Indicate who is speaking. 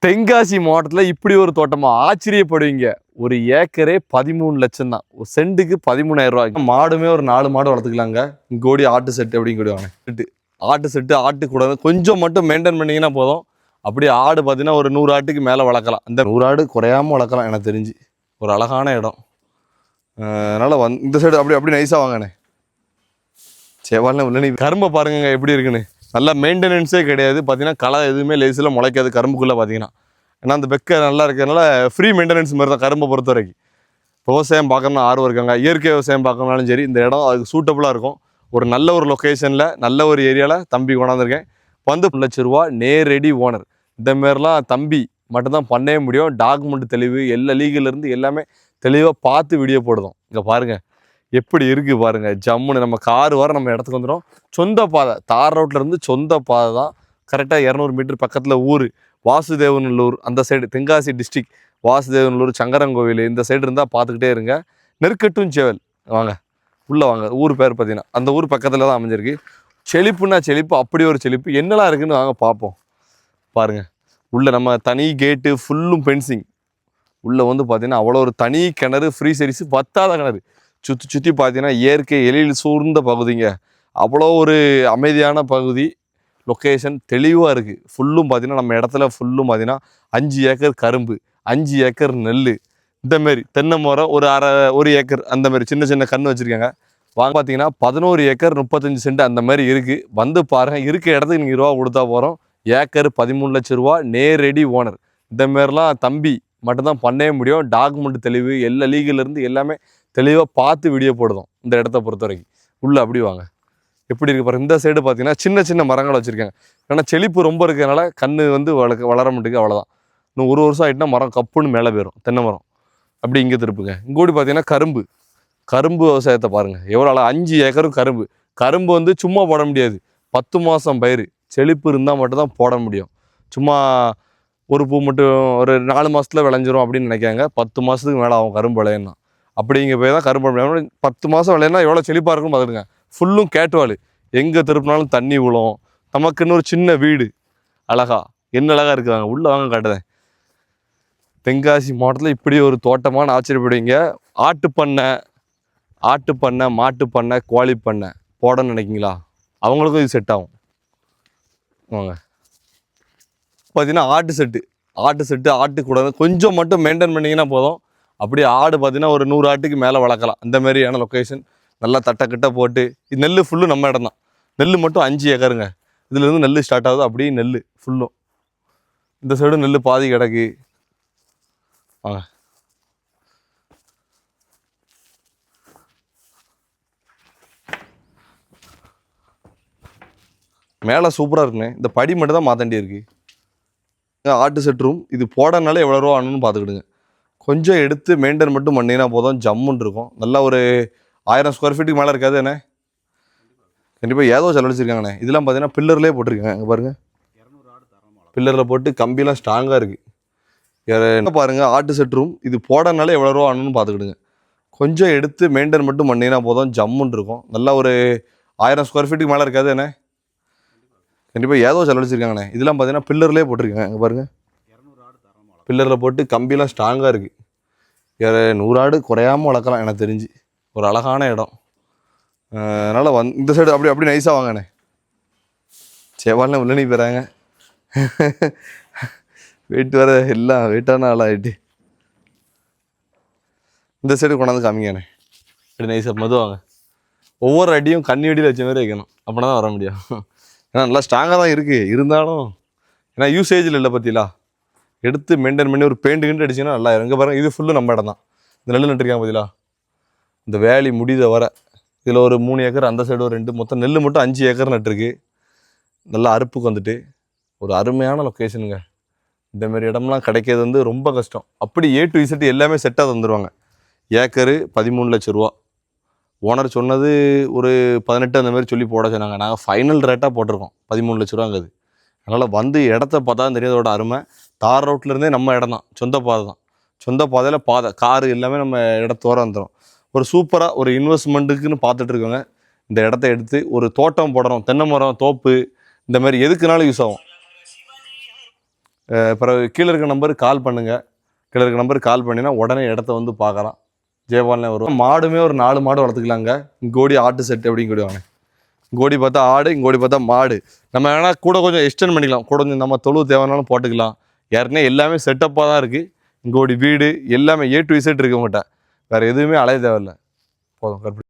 Speaker 1: தென்காசி மாவட்டத்தில் இப்படி ஒரு தோட்டமா ஆச்சரியப்படுவீங்க. ஒரு ஏக்கரே 13 லட்சம் தான். ஒரு சென்ட்டுக்கு 13,000 ரூபாய். மாடுமே ஒரு 4 மாடு வளர்த்துக்கலாங்க. கோடி ஆட்டு செட்டு அப்படின்னு கூடுவாங்க. ஆட்டு செட்டு ஆட்டு கூட கொஞ்சம் மட்டும் மெயின்டைன் பண்ணிங்கன்னா போதும். அப்படி ஆடு பார்த்தீங்கன்னா ஒரு 100 ஆட்டுக்கு மேலே வளர்க்கலாம். அந்த 100 ஆடு குறையாமல் வளர்க்கலாம் எனக்கு தெரிஞ்சு. ஒரு அழகான இடம். அதனால் இந்த சைடு அப்படி நைஸாக வாங்கண்ணே. செவ்வாழை உள்ள நீ கரும்பை பாருங்க எப்படி இருக்குன்னு. நல்லா மெயின்டெனன்ஸே கிடையாது. பார்த்தீங்கன்னா களை எதுவுமே லேசில் முளைக்காது கரும்புக்குள்ளே பார்த்தீங்கன்னா. ஏன்னா அந்த வெக்க நல்லா இருக்கிறதுனால ஃப்ரீ மெயின்டெனன்ஸ் மாதிரி தான் கரும்பை பொறுத்த வரைக்கும். விவசாயம் பார்க்கணும்னு ஆர்வம் இருக்காங்க, இயற்கை விவசாயம் பார்க்கணும்னாலும் சரி, இந்த இடம் அதுக்கு சூட்டபுளாக இருக்கும். ஒரு நல்ல ஒரு லொக்கேஷனில் நல்ல ஒரு ஏரியாவில் தம்பி கொண்டாந்துருக்கேன். வந்து 1 லட்ச ரூபா நேரடி ஓனர். இந்தமாரிலாம் தம்பி மட்டும்தான் பண்ணவே முடியும். டாக்குமெண்ட் தெளிவு எல்லா லீகலேருந்து எல்லாமே தெளிவாக பார்த்து வீடியோ போடுதோம். இங்கே பாருங்கள் எப்படி இருக்குது பாருங்கள். ஜம்முன்னு நம்ம கார் வர நம்ம இடத்துக்கு வந்துடும். சொந்த பாதை, தார் ரோட்லேருந்து சொந்த பாதை தான். கரெக்டாக 200 மீட்டர் பக்கத்தில் ஊர் வாசுதேவநல்லூர். அந்த சைடு தென்காசி டிஸ்ட்ரிக் வாசுதேவநல்லூர், சங்கரங்கோவில் இந்த சைடு இருந்தால் பார்த்துக்கிட்டே இருங்க. நெற்கட்டும் சேவல் வாங்க உள்ளே வாங்க. ஊர் பேர் பார்த்தீங்கன்னா அந்த ஊர் பக்கத்தில் தான் அமைஞ்சிருக்கு. செழிப்புன்னா செழிப்பு, அப்படி ஒரு செழிப்பு. என்னெல்லாம் இருக்குதுன்னு வாங்க பார்ப்போம். பாருங்கள் உள்ளே நம்ம தனி கேட்டு ஃபுல்லும் பென்சிங். உள்ளே வந்து பார்த்தீங்கன்னா அவ்வளோ ஒரு தனி கிணறு, ஃப்ரீ சர்வீஸ், பத்தாத கிணறு. சுற்றி பார்த்தீங்கன்னா இயற்கை எழில் சூழ்ந்த பகுதிங்க. அவ்வளோ ஒரு அமைதியான பகுதி. லொக்கேஷன் தெளிவாக இருக்குது. ஃபுல்லும் பார்த்தீங்கன்னா நம்ம இடத்துல ஃபுல்லும் பார்த்தீங்கன்னா 5 ஏக்கர் கரும்பு, 5 ஏக்கர் நெல், இந்தமாரி தென்னை மரம் ஒரு 1 ஏக்கர் அந்தமாரி சின்ன சின்ன கன்று வச்சுருக்காங்க. வாங்க பார்த்தீங்கன்னா 11 ஏக்கர் 35 சென்ட் அந்த மாதிரி இருக்குது. வந்து பாருங்கள். இருக்க இடத்துக்கு நீங்கள் ரூபா கொடுத்தா போகிறோம். ஏக்கர் 13 லட்ச ரூபா நேரடி ஓனர். இந்தமாரிலாம் தம்பி மட்டும்தான் பண்ணவே முடியும். டாக்குமெண்ட் தெளிவு எல்லா லீகலேருந்து எல்லாமே தெளிவாக பார்த்து வீடியோ போடுதோம். இந்த இடத்த பொறுத்த வரைக்கும் உள்ளே அப்படி வாங்க எப்படி இருக்குது பாருங்கள். இந்த சைடு பார்த்தீங்கன்னா சின்ன சின்ன மரங்கள் வச்சுருக்காங்க. ஏன்னா செழிப்பு ரொம்ப இருக்கிறதுனால கன்று வந்து வளர மாட்டேங்குது, அவ்வளோதான். இன்னும் 1 வருஷம் ஆகிட்டுனா மரம் கப்புன்னு மேலே போயிடும். தென்னை மரம் அப்படி இங்கே திருப்புங்க. இங்கோடி பார்த்தீங்கன்னா கரும்பு விவசாயத்தை பாருங்கள் எவ்வளோ அழகா. 5 ஏக்கரும் கரும்பு வந்து சும்மா போட முடியாது. 10 மாதம் பயிர். செழிப்பு இருந்தால் மட்டும்தான் போட முடியும். சும்மா ஒரு பூ மட்டும் ஒரு 4 மாதத்தில் விளைஞ்சிரும் அப்படின்னு நினைக்காங்க. 10 மாதத்துக்கு மேலே ஆகும் கரும்பு விளையன்னா. அப்படிங்க போய் தான் கரும்பு விளையாடும். 10 மாதம் விளையாடுனா எவ்வளோ செழிப்பாக இருக்குன்னு பார்த்துடுங்க. ஃபுல்லும் கேட்டுவாள். எங்கே திருப்பினாலும் தண்ணி விழும். நமக்குன்னு ஒரு சின்ன வீடு அழகா. என்ன அழகாக இருக்குதாங்க. உள்ளே வாங்க காட்டுதேன். தென்காசி மாவட்டத்தில் இப்படி ஒரு தோட்டமான ஆச்சரியப்படுவீங்க. ஆட்டுப்பண்ணை, மாட்டுப்பண்ணை, கோழி பண்ணை போடணும்னு நினைக்கிங்களா? அவங்களுக்கும் இது செட் ஆகும். வாங்க பார்த்தீங்கன்னா ஆட்டு செட்டு ஆட்டு கூட கொஞ்சம் மட்டும் மெயின்டைன் பண்ணிங்கன்னா போதும். அப்படியே ஆடு பார்த்தீங்கன்னா ஒரு 100 ஆட்டுக்கு மேலே வளர்க்கலாம். அந்த மாதிரியான லொக்கேஷன். நல்லா தட்டை போட்டு இது நெல் ஃபுல்லும் நம்ம இடம் தான். நெல் மட்டும் 5 ஏக்கருங்க. இதுலேருந்து நெல் ஸ்டார்ட் ஆகுது. அப்படியே நெல் ஃபுல்லும். இந்த சைடு நெல் பாதி கிடக்கு. வாங்க மேலே சூப்பராக இருக்குண்ணே. இந்த படி மட்டும் தான் மாத்தாண்டி இருக்குது. ஆட்டு செட் ரூம். இது போடனால எவ்வளோ ரூபா ஆகணும்னு பார்த்துக்கிடுங்க. கொஞ்சம் எடுத்து மெயின்டைன் மட்டும் பண்ணிங்கன்னா போதும். ஜம்முன்னு இருக்கும். நல்லா ஒரு 1000 ஸ்கொயர் ஃபீட்டுக்கு மேலே இருக்காது என்ன? கண்டிப்பாக ஏதோ செலவழிச்சிருக்காங்கண்ணே. இதெல்லாம் பார்த்தீங்கன்னா பில்லர்லேயே போட்டிருக்காங்க. அங்கே பாருங்கள் பில்லரில் போட்டு கம்பிலாம் ஸ்ட்ராங்காக இருக்குது. என்ன பாருங்கள் ஆட்டு செட் ரூம். இது போடனால எவ்வளோ ரூபா ஆகணும்னு பார்த்துக்கிடுங்க. கொஞ்சம் எடுத்து மெயின்டைன் மட்டும் பண்ணிங்கன்னா போதும். ஜம்முன்னு இருக்கும். நல்லா ஒரு 1000 ஸ்கொயர் ஃபீட்டுக்கு மேலே இருக்காது என்ன? கண்டிப்பாக ஏதோ செலவழிச்சிருக்காங்கண்ணே. இதெல்லாம் பார்த்தீங்கன்னா பில்லர்லேயே போட்டிருக்காங்க. அங்கே பாருங்கள் பில்லரில் போட்டு கம்பிலாம் ஸ்ட்ராங்காக இருக்குது. 100 ஆடு குறையாமல் வளர்க்கலாம் எனக்கு தெரிஞ்சு. ஒரு அழகான இடம். அதனால் இந்த சைடு அப்படி நைஸாக வாங்கண்ணே. செவ்வாழை உள்ள நீ போகிறாங்க. வெயிட் வர எல்லாம் வெயிட்டான ஆளாகிட்டு. இந்த சைடு கொண்டாந்து காமிங்கண்ணே. அப்படி நைஸாக மதுவாங்க. ஒவ்வொரு அடியும் கண்ணி அடியில் வச்ச மாதிரி வைக்கணும். அப்படின்னா தான் வர முடியும். ஏன்னா நல்லா ஸ்ட்ராங்காக தான் இருக்குது. இருந்தாலும் ஏன்னா யூசேஜில் இல்லை பற்றிலா. எடுத்து மெயின்டைன் பண்ணி ஒரு பெயிண்ட் அடிச்சிங்கன்னா நல்லா. எங்கே பாருங்கள் இது ஃபுல்லு நம்ம இடம் தான். இந்த நெல் நட்டுருக்காங்க பார்த்தீங்களா? இந்த வேலி முடித வர இதில் ஒரு 3 ஏக்கர், அந்த சைடு ஒரு 2, மொத்தம் நெல் மட்டும் 5 ஏக்கர் நட்டுருக்கு. நல்லா அறுப்புக்கு வந்துட்டு ஒரு அருமையான லொக்கேஷனுங்க. இந்தமாரி இடம்லாம் கிடைக்கிறது வந்து ரொம்ப கஷ்டம். அப்படி A to Z எல்லாமே செட்டாக தந்துடுவாங்க. ஏக்கரு 13 லட்ச ரூபா. ஓனர் சொன்னது ஒரு 18 அந்த மாதிரி சொல்லி போட சொன்னாங்க. நாங்கள் ஃபைனல் ரேட்டாக போட்டிருக்கோம் 13 லட்ச ரூபாங்குது. அதனால் வந்து இடத்த பார்த்தா தெரியாதோட அருமை. தார் ரோட்லேருந்தே நம்ம இடம் தான். சொந்த பாதை தான். சொந்த பாதையில் காரு எல்லாமே நம்ம இடத்தோர வந்துடும். ஒரு சூப்பராக ஒரு இன்வெஸ்ட்மெண்ட்டுக்குன்னு பார்த்துட்ருக்கோங்க. இந்த இடத்த எடுத்து ஒரு தோட்டம் போடணும். தென்னை மரம், தோப்பு இந்த மாதிரி எதுக்குனாலும் யூஸ் ஆகும். பிறகு கீழே இருக்க நம்பருக்கு கால் பண்ணுங்கள். கீழே இருக்க நம்பருக்கு கால் பண்ணினா உடனே இடத்த வந்து பார்க்கலாம். ஜெயபாலனே வரும். மாடுமே ஒரு 4 மாடு வளர்த்துக்கலாங்க. இங்கோடி ஆட்டு செட் அப்படின்னு கூடுவாங்க. இங்கோடி பார்த்தா ஆடு, இங்கோடி பார்த்தா மாடு. நம்ம வேணா கூட கொஞ்சம் எக்ஸ்டெண்ட் பண்ணிக்கலாம். கூட கொஞ்சம் நம்ம தொழு தேவைனாலும் போட்டுக்கலாம். ஏற்கனவே எல்லாமே செட்டப்பாக தான் இருக்குது. இங்கோடி வீடு எல்லாமே A to Z இருக்கு உங்கள்கிட்ட. வேறு எதுவுமே அலைய தேவையில்லை. போதும்.